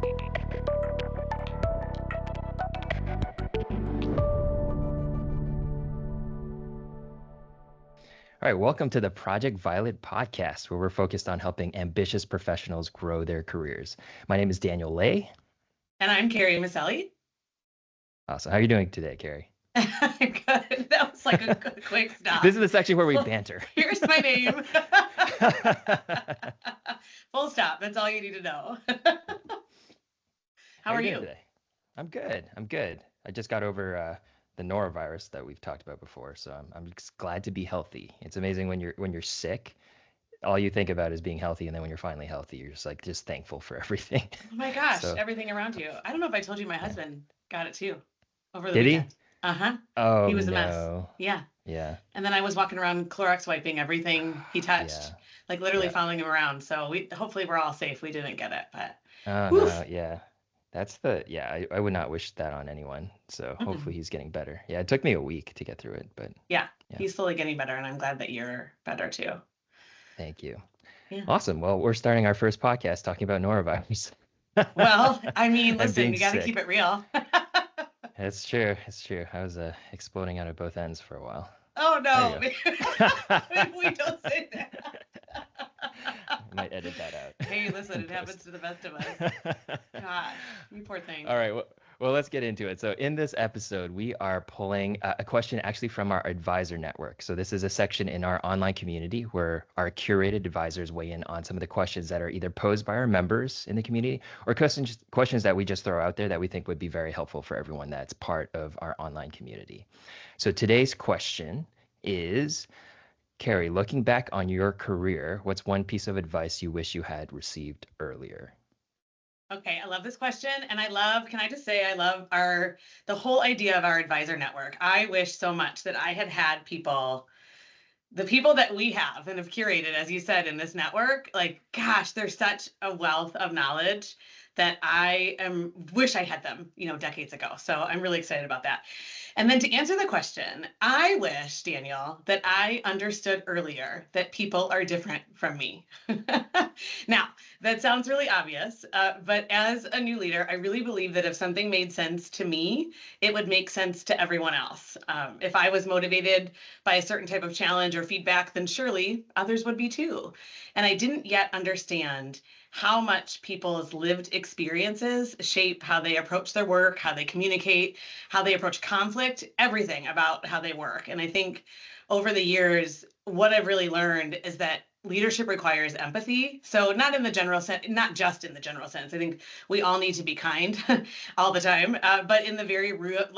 All right, welcome to the Project Violet podcast, where we're focused on helping ambitious professionals grow their careers. My name is Daniel Lai. And I'm Carrie Missele. Awesome. How are you doing today, Carrie? I'm good. That was like a good, quick stop. This is the section where we banter. Here's my name. Full stop. That's all you need to know. How are you? Today? I'm good. I just got over the norovirus that we've talked about before, so I'm just glad to be healthy. It's amazing when you're sick, all you think about is being healthy, and then when you're finally healthy, you're just thankful for everything. Oh my gosh, everything around you. I don't know if I told you my husband got it too over the Did weekend. He? Uh-huh. Oh, he was no. a mess. Yeah. Yeah. And then I was walking around Clorox wiping everything he touched, like literally following him around. So hopefully we're all safe. We didn't get it, but. Oh no, yeah. I would not wish that on anyone. So hopefully he's getting better. Yeah, it took me a week to get through it, but yeah, he's slowly getting better, and I'm glad that you're better too. Thank you. Yeah. Awesome. Well, we're starting our first podcast talking about norovirus. Well, I mean, listen, you got to keep it real. It's true. I was exploding out of both ends for a while. Oh no, we don't say that. I might edit that out. Hey, listen, it happens to the best of us. God, you poor thing. All right, well, let's get into it. So in this episode, we are pulling a question actually from our advisor network. So this is a section in our online community where our curated advisors weigh in on some of the questions that are either posed by our members in the community or questions that we just throw out there that we think would be very helpful for everyone that's part of our online community. So today's question is, Carrie, looking back on your career, what's one piece of advice you wish you had received earlier? Okay, I love this question. And can I just say, I love the whole idea of our advisor network. I wish so much that I had people, the people that we have and have curated, as you said, in this network, like, gosh, there's such a wealth of knowledge that wish I had them, decades ago. So I'm really excited about that. And then to answer the question, I wish, Daniel, that I understood earlier that people are different from me. Now, that sounds really obvious, but as a new leader, I really believe that if something made sense to me, it would make sense to everyone else. If I was motivated by a certain type of challenge or feedback, then surely others would be too. And I didn't yet understand how much people's lived experiences shape how they approach their work, how they communicate, how they approach conflict, everything about how they work. And I think over the years, what I've really learned is that leadership requires empathy. So not in the general sense, not just in the general sense. I think we all need to be kind all the time, but in the very real,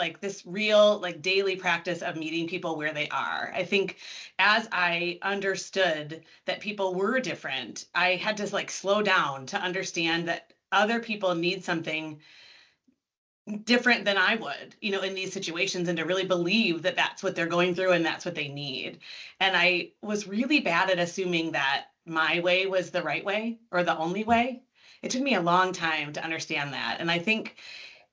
daily practice of meeting people where they are. I think as I understood that people were different, I had to slow down to understand that other people need something different than I would, in these situations, and to really believe that that's what they're going through and that's what they need. And I was really bad at assuming that my way was the right way or the only way. It took me a long time to understand that. And I think,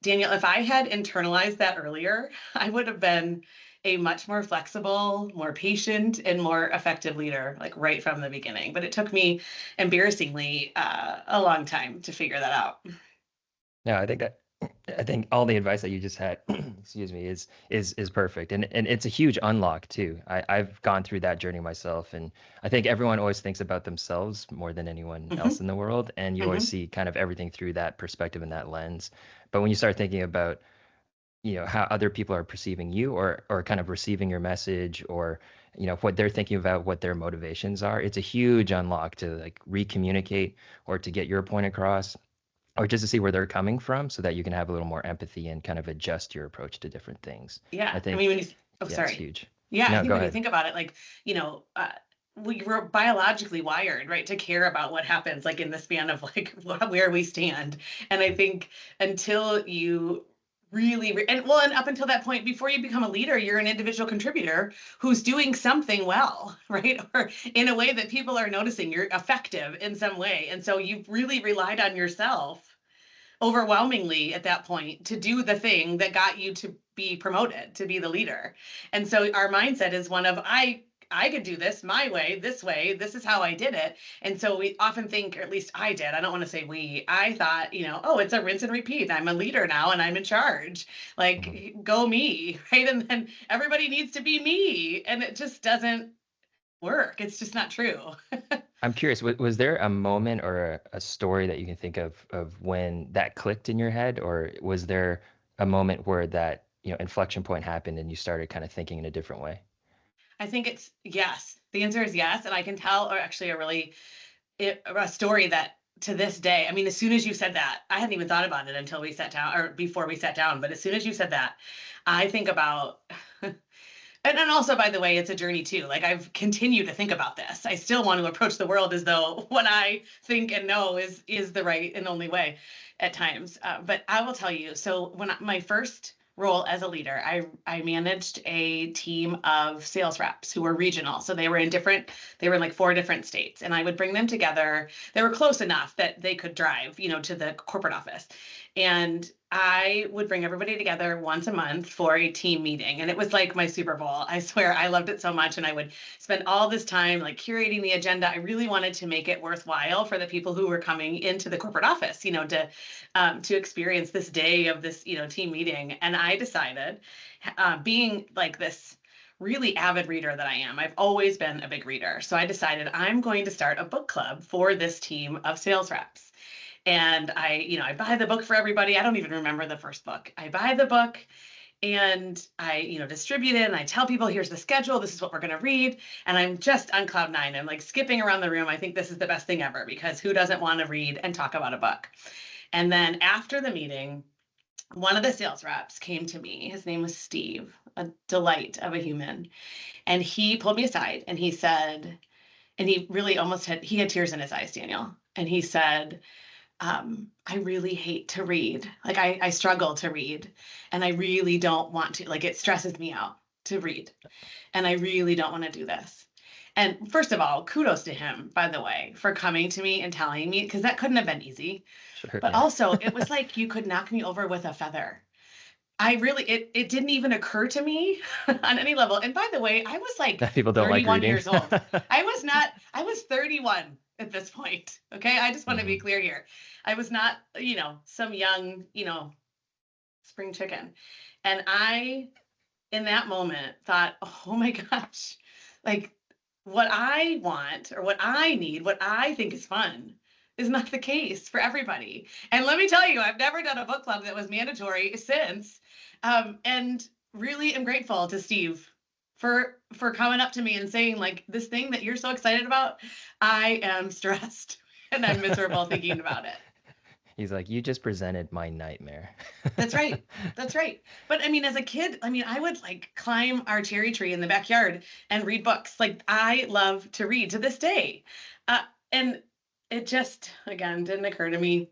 Daniel, if I had internalized that earlier, I would have been a much more flexible, more patient, and more effective leader, right from the beginning. But it took me embarrassingly a long time to figure that out. No, I think all the advice that you just had, excuse me, is perfect. And it's a huge unlock too. I've gone through that journey myself. And I think everyone always thinks about themselves more than anyone else in the world. And you always see kind of everything through that perspective and that lens. But when you start thinking about, how other people are perceiving you or kind of receiving your message or, what they're thinking about, what their motivations are, it's a huge unlock to recommunicate or to get your point across, or just to see where they're coming from so that you can have a little more empathy and kind of adjust your approach to different things. Yeah. I think, when you, it's huge. Yeah. No, I think go when ahead. you think about it, we were biologically wired, right, to care about what happens, in the span of where we stand. And I think until you really, and up until that point, before you become a leader, you're an individual contributor who's doing something well, right? Or in a way that people are noticing you're effective in some way. And so you've really relied on yourself overwhelmingly at that point to do the thing that got you to be promoted, to be the leader. And so our mindset is one of, I I could do this my way, this is how I did it. And so we often think, or at least I did, I don't want to say we, I thought, oh, it's a rinse and repeat. I'm a leader now and I'm in charge. Mhm. Like, go me, right? And then everybody needs to be me. And it just doesn't work. It's just not true. I'm curious, was there a moment or a story that you can think of when that clicked in your head, or was there a moment where that, inflection point happened and you started kind of thinking in a different way? I think it's yes. The answer is yes. And I can tell, or actually a story that to this day, I mean, as soon as you said that, I hadn't even thought about it until we sat down or before we sat down. But as soon as you said that, I think about, and also, by the way, it's a journey too. Like I've continued to think about this. I still want to approach the world as though what I think and know is the right and only way at times. But I will tell you, so when my first role as a leader, I managed a team of sales reps who were regional. So they were in like 4 different states, and I would bring them together. They were close enough that they could drive, to the corporate office. And I would bring everybody together once a month for a team meeting. And it was like my Super Bowl. I swear I loved it so much. And I would spend all this time like curating the agenda. I really wanted to make it worthwhile for the people who were coming into the corporate office, to experience this day of this, team meeting. And I decided, being like this really avid reader that I am, I've always been a big reader. So I decided I'm going to start a book club for this team of sales reps. And I buy the book for everybody. I don't even remember the first book. I buy the book and I, distribute it and I tell people, here's the schedule. This is what we're going to read. And I'm just on cloud 9. I'm like skipping around the room. I think this is the best thing ever because who doesn't want to read and talk about a book? And then after the meeting, one of the sales reps came to me. His name was Steve, a delight of a human. And he pulled me aside and he said, and he really he had tears in his eyes, Daniel. And he said, I really hate to read. Like I struggle to read and I really don't want to, like it stresses me out to read. And I really don't want to do this. And first of all, kudos to him, by the way, for coming to me and telling me, because that couldn't have been easy. Sure, But yeah. also it was like you could knock me over with a feather. It didn't even occur to me on any level. And by the way, I was like That people don't like 31 reading. years old. I was 31 at this point. Okay. I just want to be Hmm. clear here. I was not, some young, spring chicken. And I, in that moment, thought, oh my gosh, like what I want or what I need, what I think is fun is not the case for everybody. And let me tell you, I've never done a book club that was mandatory since. And really am grateful to Steve for coming up to me and saying, like, this thing that you're so excited about, I am stressed and I'm miserable thinking about it. He's like, you just presented my nightmare. That's right. That's right. But I mean, as a kid, I would like climb our cherry tree in the backyard and read books. Like I love to read to this day. And it just, again, didn't occur to me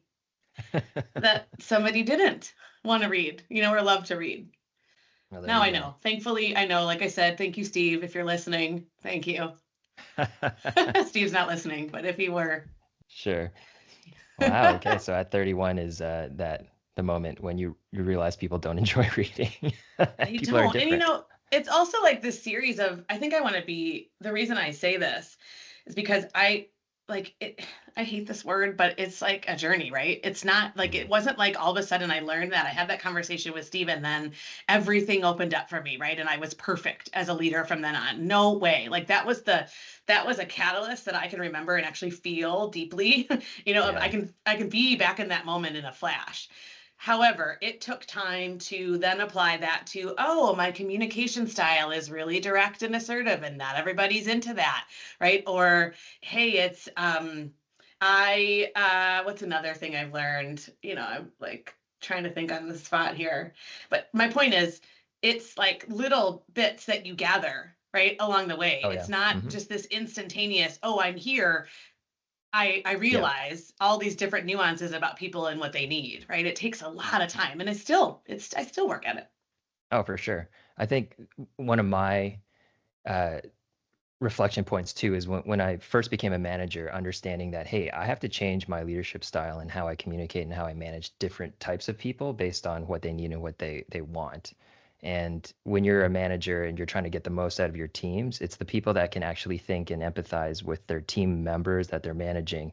that somebody didn't want to read, or love to read. Well, there Now you I go. know. Thankfully, I know, like I said, thank you, Steve, if you're listening. Thank you. Steve's not listening, but if he were. Sure. Wow. Okay. So at 31 is that the moment when you realize people don't enjoy reading. They People are don't. And different. it's also like this series of, I think I want to be, the reason I say this is because I like it, I hate this word, but it's like a journey, right? It's not like, Mhm. it wasn't like all of a sudden I learned that I had that conversation with Steve and then everything opened up for me, right? And I was perfect as a leader from then on. No way. Like that was a catalyst that I can remember and actually feel deeply. Yeah. I can be back in that moment in a flash. However, it took time to then apply that to, oh, my communication style is really direct and assertive, and not everybody's into that, right? Or, hey, it's what's another thing I've learned? I'm like trying to think on the spot here. But my point is, it's like little bits that you gather, right, along the way. Oh It's yeah. not Hmm. just this instantaneous, oh, I'm here. I Yeah. realize all these different nuances about people and what they need, right? It takes a lot of time and I still work at it. Oh, for sure. I think one of my uh, reflection points too is when I first became a manager, understanding that, hey, I have to change my leadership style and how I communicate and how I manage different types of people based on what they need and what they want. And when you're a manager and you're trying to get the most out of your teams, it's the people that can actually think and empathize with their team members that they're managing.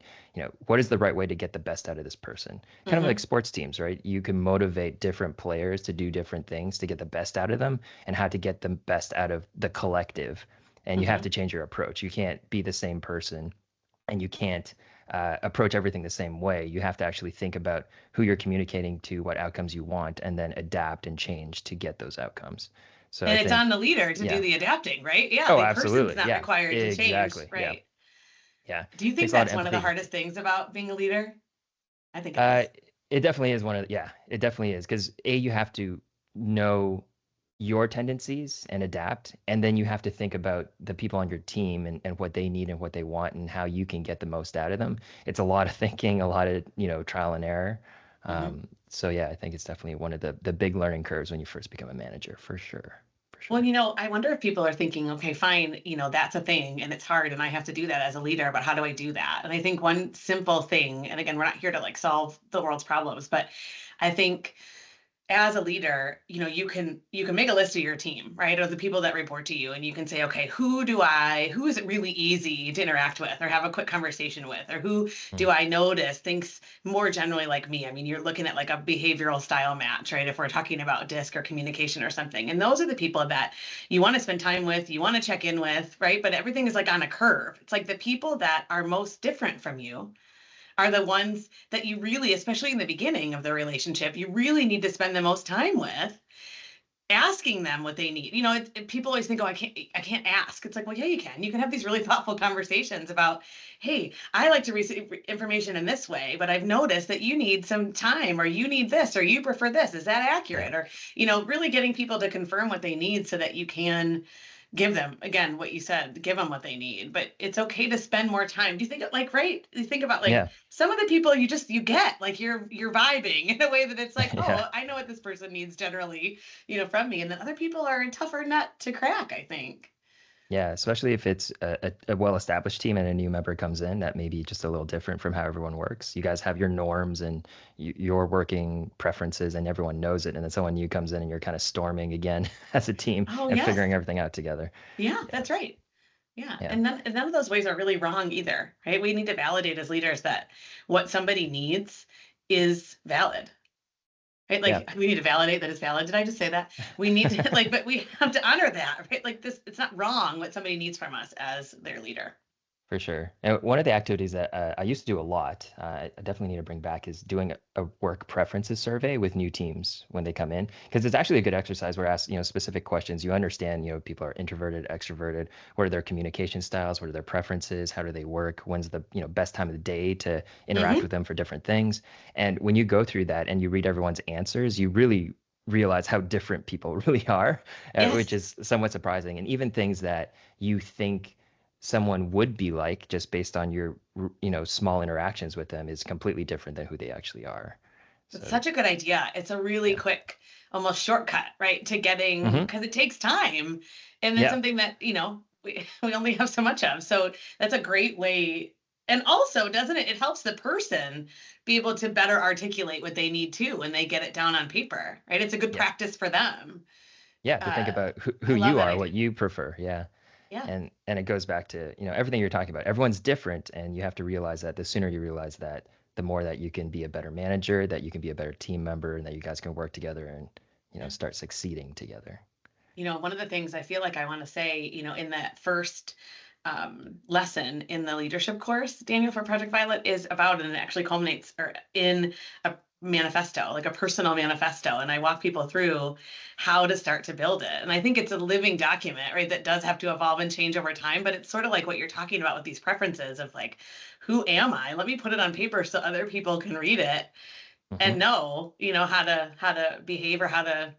What is the right way to get the best out of this person? Kind of like Mm-hmm. sports teams, right? You can motivate different players to do different things to get the best out of them and how to get the best out of the collective. And you have Mm-hmm. to change your approach. You can't be the same person and you can't approach everything the same way. You have to actually think about who you're communicating to, what outcomes you want, and then adapt and change to get those outcomes. So I And it's on think, the leader to do yeah. the adapting, right? Yeah, Oh, the person's absolutely. not Yeah, required to change, exactly. Yeah, right? yeah. Do you think Takes a lot of that's one of the empathy. hardest things about being a leader? I think it Uh, is. it definitely is yeah, it definitely is because you have to know your tendencies and adapt, and then you have to think about the people on your team and what they need and what they want and how you can get the most out of them. It's a lot of thinking, a lot of, trial and error. Mm-hmm. So yeah, I think it's definitely one of the big learning curves when you first become a manager, for sure. For Well, sure. I wonder if people are thinking, okay, fine, that's a thing and it's hard and I have to do that as a leader, but how do I do that? And I think one simple thing, and again, we're not here to like solve the world's problems, but I think as a leader, you can make a list of your team, right? Or the people that report to you, and you can say, okay, who is it really easy to interact with or have a quick conversation with, or who Mm. do I notice thinks more generally like me? I mean, you're looking at like a behavioral style match, right? If we're talking about disc or communication or something. And those are the people that you want to spend time with, you want to check in with, right? But everything is like on a curve. It's like the people that are most different from you are the ones that you really, especially in the beginning of the relationship, you really need to spend the most time with, asking them what they need. People always think, oh, I can't ask. It's like, well, yeah, you can. You can have these really thoughtful conversations about, hey, I like to receive information in this way, but I've noticed that you need some time, or you need this, or you prefer this. Is that Yeah. accurate? Or, really getting people to confirm what they need so that you can give them, again, what you said, give them what they need. But it's okay to spend more time. Do you think, like, right, you think about like Yeah. some of the people you get like you're vibing in a way that it's like, Yeah. oh, I know what this person needs generally, from me. And then other people are a tougher nut to crack, I think. Yeah, especially if it's a well-established team and a new member comes in that may be just a little different from how everyone works. You guys have your norms and your working preferences, and everyone knows it. And then someone new comes in, and you're kind of storming again as a team Oh, and yes. figuring everything out together. Yeah, Yeah, that's right. Yeah. yeah, And none of those ways are really wrong either, right? We need to validate as leaders that what somebody needs is valid. Right? yeah, Like we need to validate that it's valid. Did I just say that? We need to like, but we have to honor that, right? Like this, it's not wrong what somebody needs from us as their leader. for sure. And one of the activities that I used to do a lot, I definitely need to bring back, is doing a work preferences survey with new teams when they come in, because it's actually a good exercise where ask, specific questions. You understand, people are introverted, extroverted, what are their communication styles, what are their preferences, how do they work, when's the, best time of the day to interact Mm-hmm. with them for different things. And when you go through that and you read everyone's answers, you really realize how different people really are, which Yes. is somewhat surprising. And even things that you think someone would be like just based on your small interactions with them is completely different than who they actually are. It's So such a good idea. It's a really yeah. quick, almost shortcut, right, to getting, Hmm. because it takes time and it's Yeah. something that, we only have so much of. So that's a great way. And also, doesn't it? It helps the person be able to better articulate what they need to when they get it down on paper, right? It's a good Yeah. practice for them. Yeah, to think Uh, about who I love you that are, idea. what you prefer. Yeah. Yeah. And it goes back to, everything you're talking about. Everyone's different, and you have to realize that. The sooner you realize that, the more that you can be a better manager, that you can be a better team member, and that you guys can work together and, Yeah. start succeeding together. One of the things I feel like I want to say, in that first lesson in the leadership course, Daniel, for Project Violet, is about, and it actually culminates or in a manifesto, like a personal manifesto. And I walk people through how to start to build it. And I think it's a living document, right, that does have to evolve and change over time. But it's sort of like what you're talking about with these preferences of like, who am I? Let me put it on paper so other people can read it Hmm. and know, how to behave or how to,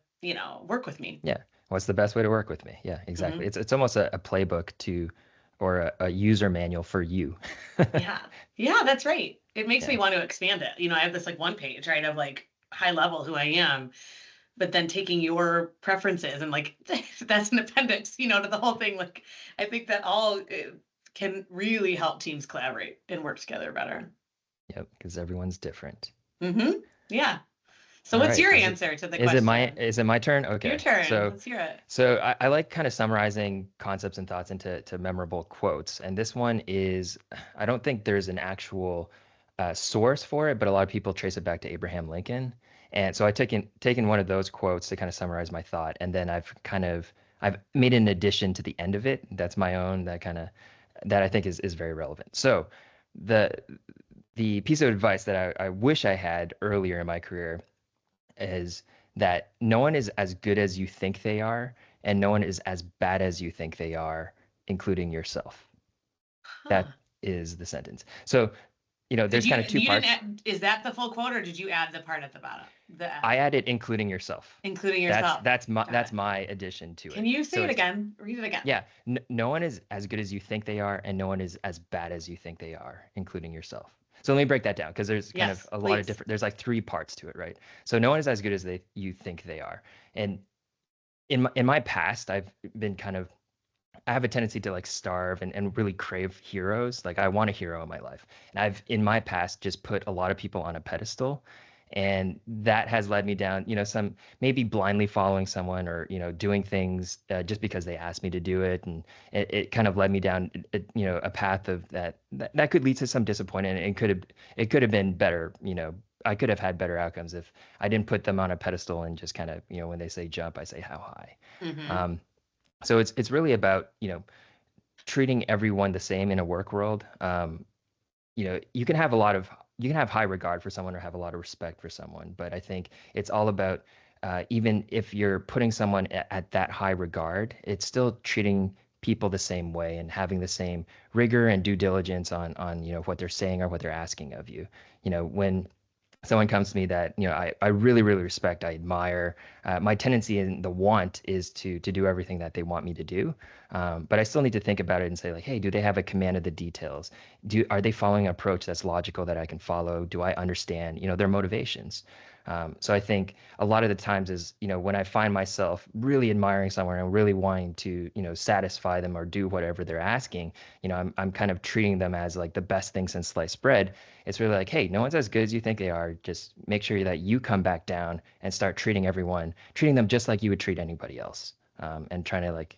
work with me. Yeah. What's the best way to work with me? Yeah, exactly. Mm-hmm. It's almost a playbook to, or a user manual for you. Yeah. Yeah, that's right. It makes me Yeah. want to expand it. I have this like one page, right, of like high level who I am, but then taking your preferences and like that's an appendix, to the whole thing. Like I think that all can really help teams collaborate and work together better. Yep. Because everyone's different. Mm-hmm. Yeah. So All what's right. your answer to the Is it my question? is it my turn? Your Okay. turn. So Let's hear it. I like kind of summarizing concepts and thoughts into memorable quotes. And this one is, I don't think there's an actual source for it, but a lot of people trace it back to Abraham Lincoln. And so I taken one of those quotes to kind of summarize my thought, and then I've made an addition to the end of it. That's my own that I think is very relevant. So the the piece of advice that I wish I had earlier in my career is that no one is as good as you think they are, and no one is as bad as you think they are, including yourself. Huh. That is the sentence. So, Did there's kind of two you didn't parts. is that the full quote, or did you add the part at the bottom? The I added including yourself. including That's yourself. that's my Got that's it. my addition to Can it. you say So it it's again? Read it again. yeah, no one is as good as you think they are, and no one is as bad as you think they are, including yourself. So let me break that down because there's kind of Yes, a lot of please. different. There's like three parts to it, right? So no one is as good as you think they are, and in my past, I've been kind of I have a tendency to like starve and really crave heroes. Like I want a hero in my life. And I've in my past just put a lot of people on a pedestal. And that has led me down, some maybe blindly following someone or, doing things just because they asked me to do it. And it kind of led me down, a path of that could lead to some disappointment. And it could have been better, I could have had better outcomes if I didn't put them on a pedestal and just kind of, when they say jump, I say how high. Mm-hmm. Um, so it's really about, treating everyone the same in a work world. You can have high regard for someone or have a lot of respect for someone, but I think it's all about even if you're putting someone at that high regard, it's still treating people the same way and having the same rigor and due diligence on what they're saying or what they're asking of you. When someone comes to me that I really really respect, I admire, my tendency and the want is to do everything that they want me to do, but I still need to think about it and say like, hey, do they have a command of the details? Are they following an approach that's logical that I can follow? Do I understand their motivations? So I think a lot of the times is when I find myself really admiring someone and really wanting to satisfy them or do whatever they're asking, I'm kind of treating them as like the best thing since sliced bread. It's really like, hey, no one's as good as you think they are. Just make sure that you come back down and start treating them just like you would treat anybody else, and trying to like,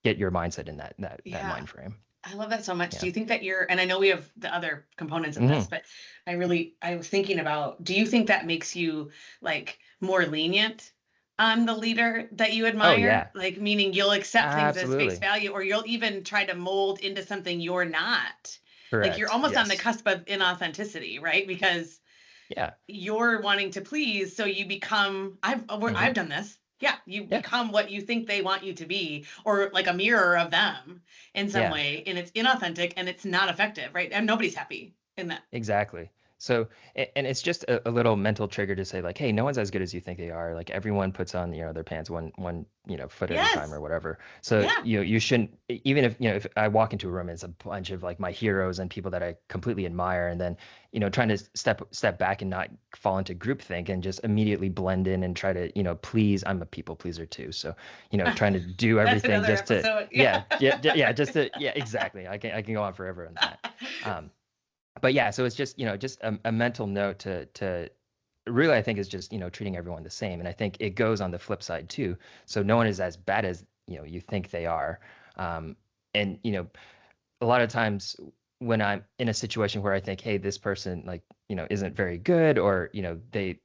get your mindset in that Yeah. mind frame. I love that so much. Yeah. Do you think that and I know we have the other components of this, Hmm. but I was thinking about, do you think that makes you like more lenient on the leader that you Oh admire? yeah, Like, meaning you'll accept things as face absolutely. value, or you'll even try to mold into something you're not. Like you're Correct. almost on the Yes. cusp of inauthenticity, right? Because Yeah. you're wanting to please, so you become Hmm. I've done this. Yeah, you Yeah. become what you think they want you to be, or like a mirror of them in some Yeah. way, and it's inauthentic and it's not effective, right? And nobody's happy in that. Exactly. So, and it's just a little mental trigger to say like, hey, no one's as good as you think they are. Like everyone puts on, their pants one, foot at a time Yes. or whatever. So, Yeah. you shouldn't, even if I walk into a room and it's a bunch of like my heroes and people that I completely admire, and then, trying to step back and not fall into groupthink and just immediately blend in and try to, please. I'm a people pleaser too. So, trying to do That's everything another just to, episode. Yeah. yeah, yeah, just to, yeah, exactly. I can go on forever on that. Um, but yeah, so it's just just a mental note to really, I think, is just treating everyone the same, and I think it goes on the flip side too. So no one is as bad as you think they are, um, and a lot of times when I'm in a situation where I think, hey, this person like isn't very good, or they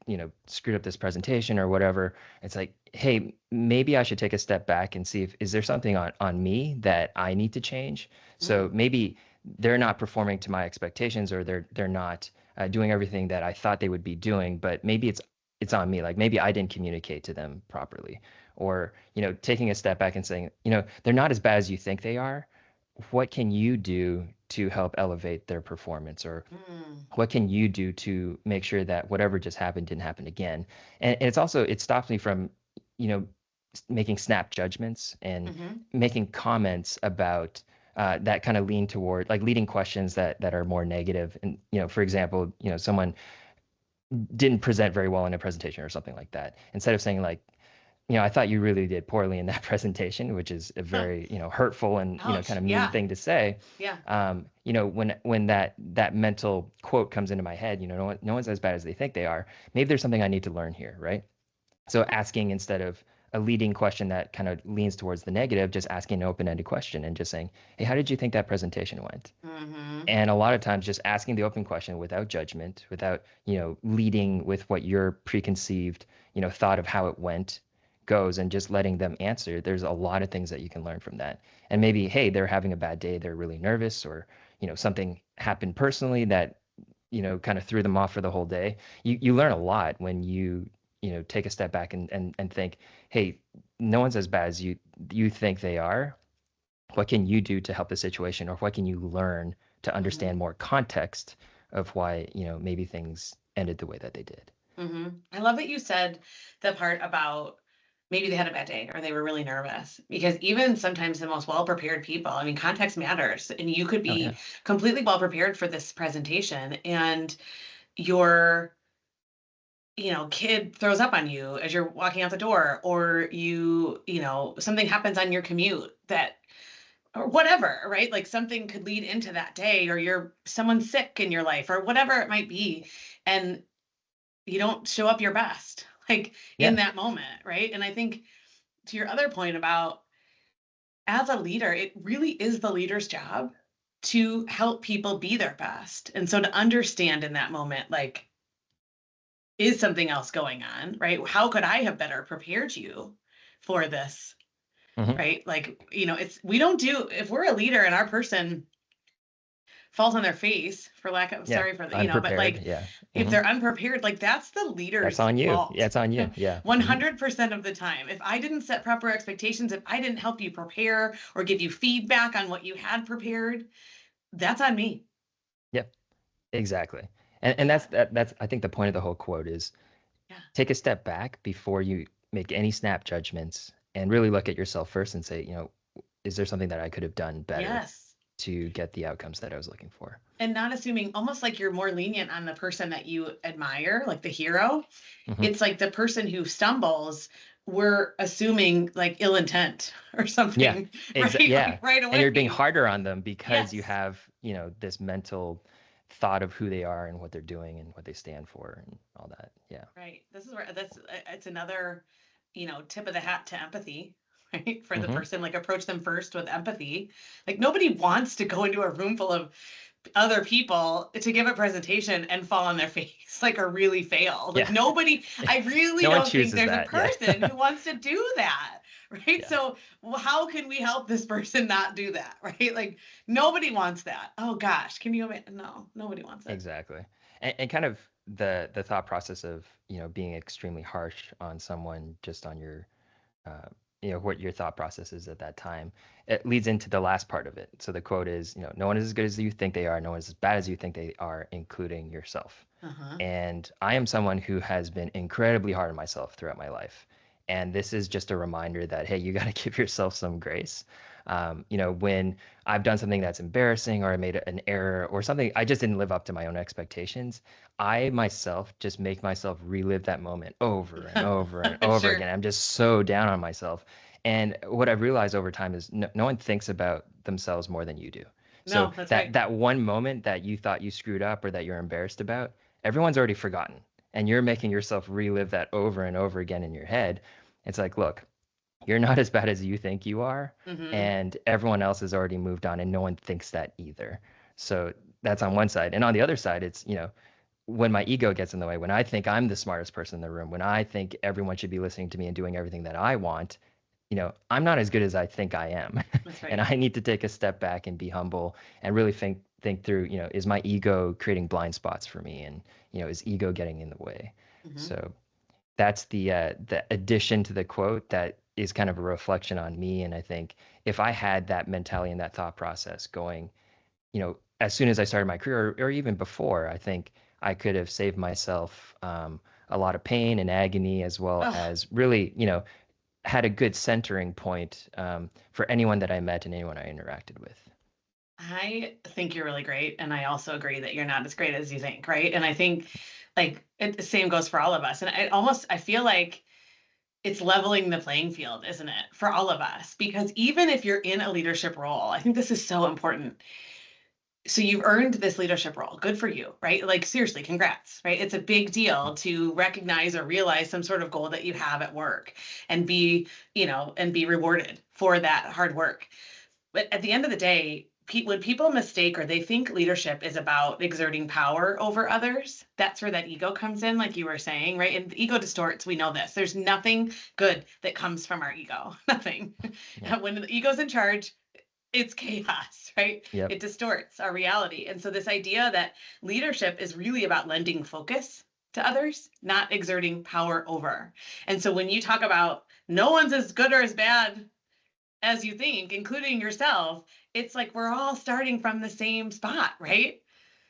screwed up this presentation or whatever, it's like, hey, maybe I should take a step back and see if is there something on me that I need to change. So Mm. maybe they're not performing to my expectations, or they're not doing everything that I thought they would be doing, but maybe it's on me. Like maybe I didn't communicate to them properly, or taking a step back and saying, they're not as bad as you think they are. What can you do to help elevate their performance, or Mm. what can you do to make sure that whatever just happened didn't happen again? And it's also, it stops me from you know making snap judgments and Mm-hmm. making comments about that kind of lean toward like leading questions that are more negative. And for example, someone didn't present very well in a presentation or something like that, instead of saying like, I thought you really did poorly in that presentation, which is a very, hurtful and, kind Ouch. of mean Yeah. thing to say. Yeah. When that mental quote comes into my head, no one's as bad as they think they are. Maybe there's something I need to learn here, right? So asking instead of a leading question that kind of leans towards the negative, just asking an open-ended question and just saying, "Hey, how did you think that presentation went?" Mm-hmm. And a lot of times just asking the open question without judgment, without, leading with what your preconceived, thought of how it went goes and just letting them answer. There's a lot of things that you can learn from that. And maybe, hey, they're having a bad day, they're really nervous, or, something happened personally that, kind of threw them off for the whole day. You learn a lot when you take a step back and think, hey, no one's as bad as you think they are. What can you do to help the situation, or what can you learn to Mm-hmm. understand more context of why, maybe things ended the way that they did? Mm-hmm. I love that you said the part about maybe they had a bad day or they were really nervous, because even sometimes the most well-prepared people, I mean, context matters, and you could Oh yeah. be completely well prepared for this presentation and your kid throws up on you as you're walking out the door, or something happens on your commute that, or whatever, right? Like something could lead into that day, or someone's sick in your life, or whatever it might be. And you don't show up your best, like in Yeah. that moment, right? And I think to your other point about, as a leader, it really is the leader's job to help people be their best. And so to understand in that moment, like, is something else going on, right? How could I have better prepared you for this, Hmm. right? Like, we don't do, if we're a leader and our person falls on their face, for lack of, Yeah. sorry for the, but Unprepared. like, Yeah. if Hmm. they're unprepared, like that's the That's leader's on you. Yeah, fault. it's on you. Yeah. Hmm. 100% of the time. If I didn't set proper expectations, if I didn't help you prepare or give you feedback on what you had prepared, that's on me. Yep. Exactly. And Yeah. that's I think the point of the whole quote is Yeah. take a step back before you make any snap judgments and really look at yourself first and say, is there something that I could have done better Yes. to get the outcomes that I was looking for? And not assuming, almost like you're more lenient on the person that you admire, like the hero. Hmm. It's like the person who stumbles, we're assuming like ill intent or Yeah, something, right? yeah. Like right And you're being away. harder on them because you Yes. have, this mental thought of who they are and what they're doing and what they stand for and all that. Yeah. Right. This is where it's another, tip of the hat to empathy, right? For the Hmm. person, like approach them first with empathy. Like nobody wants to go into a room full of other people to give a presentation and fall on their face, like, or really fail. Like Yeah. nobody, I really No one don't think chooses there's a that. Yeah. person who wants to do that. Right. Yeah. So how can we help this person not do that? Right. Like nobody wants that. Oh gosh. Can you imagine? No, nobody wants it. Exactly. And kind of the thought process of, being extremely harsh on someone just on your uh, what your thought process is at that time. It leads into the last part of it. So the quote is, no one is as good as you think they are, no one is as bad as you think they are, including yourself. Uh-huh. And I am someone who has been incredibly hard on myself throughout my life. And this is just a reminder that, hey, you got to give yourself some grace. When I've done something that's embarrassing or I made an error or something, I just didn't live up to my own expectations. I myself just make myself relive that moment over and over and over Sure. again. I'm just so down on myself. And what I've realized over time is no one thinks about themselves more than you do. So No, that's that right. that one moment that you thought you screwed up or that you're embarrassed about, everyone's already forgotten. And you're making yourself relive that over and over again in your head. It's like, look, you're not as bad as you think you are, Mm-hmm. and everyone else has already moved on, and no one thinks that either. So that's on one side. And on the other side, it's, when my ego gets in the way, when I think I'm the smartest person in the room, when I think everyone should be listening to me and doing everything that I want, I'm not as good as I think I am. That's And right. I need to take a step back and be humble and really think through, is my ego creating blind spots for me? And, is ego getting in the way? Mm-hmm. So that's the addition to the quote that is kind of a reflection on me. And I think if I had that mentality and that thought process going, as soon as I started my career or even before, I think I could have saved myself a lot of pain and agony, as well Oh, as really, had a good centering point for anyone that I met and anyone I interacted with. I think you're really great. And I also agree that you're not as great as you think, right? And I think like the same goes for all of us. And I feel like it's leveling the playing field, isn't it, for all of us? Because even if you're in a leadership role, I think this is so important. So you've earned this leadership role. Good for you, right? Like seriously, congrats, right? It's a big deal to recognize or realize some sort of goal that you have at work and be, and be rewarded for that hard work. But at the end of the day, when people mistake or they think leadership is about exerting power over others, that's where that ego comes in, like you were saying, right? And the ego distorts. We know this. There's nothing good that comes from our ego. Nothing. Yeah. When the ego's in charge, it's chaos, right? Yep. It distorts our reality. And so this idea that leadership is really about lending focus to others, not exerting power over. And so when you talk about no one's as good or as bad as you think, including yourself, it's like we're all starting from the same spot, right?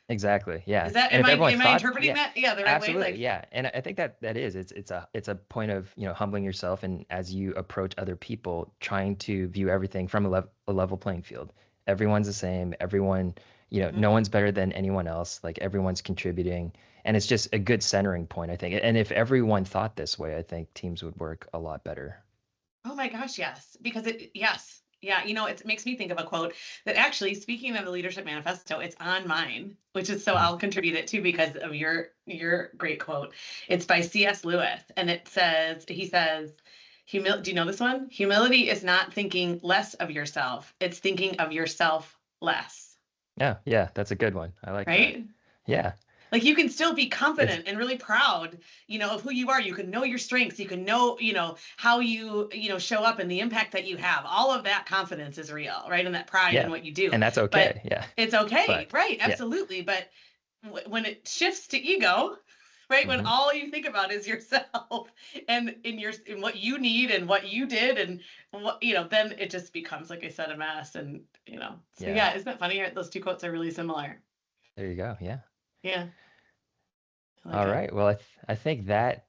Exactly. Yeah. Is that And if everyone am I thought, interpreting yeah, that? Yeah, the right way? absolutely. Like, Yeah. And I think that is, it's a point of, humbling yourself. And as you approach other people, trying to view everything from a level playing field. Everyone's the same. Everyone, no one's better than anyone else. Like everyone's contributing. And it's just a good centering point, I think. And if everyone thought this way, I think teams would work a lot better. oh my gosh, yes. Because yes. Yeah, it makes me think of a quote that actually, speaking of the leadership manifesto, it's on mine, which is so Mhm. I'll contribute it too because of your great quote. It's by C.S. Lewis, and he says, do you know this one? Humility is not thinking less of yourself; it's thinking of yourself less. Yeah. Yeah. That's a good one. I like that. Right? Yeah. Like you can still be It's confident and really proud, of who you are. You can know your strengths. You can know, how you, show up and the impact that you have. All of that confidence is real, right? And that pride in Yeah. what you do. And that's But okay. Yeah. it's okay, But right? yeah. Absolutely. But when it shifts to ego, right? When Hmm. all you think about is yourself and in what you need and what you did and what, then it just becomes, like I said, a mess. And, so Yeah. yeah, isn't that funny? Those two quotes are really similar. There you go. Yeah. Yeah, I like All it. right. Well, I think that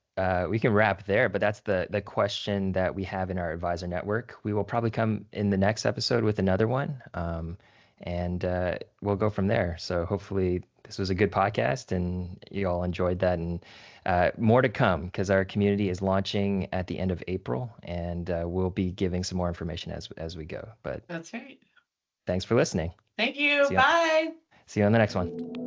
we can wrap there, but that's the question that we have in our advisor network. We will probably come in the next episode with another one, and we'll go from there. So hopefully this was a good podcast and you all enjoyed that, and more to come because our community is launching at the end of April, and we'll be giving some more information as we go. But That's right. thanks for listening. Thank you. See you, Bye. see you on the next one.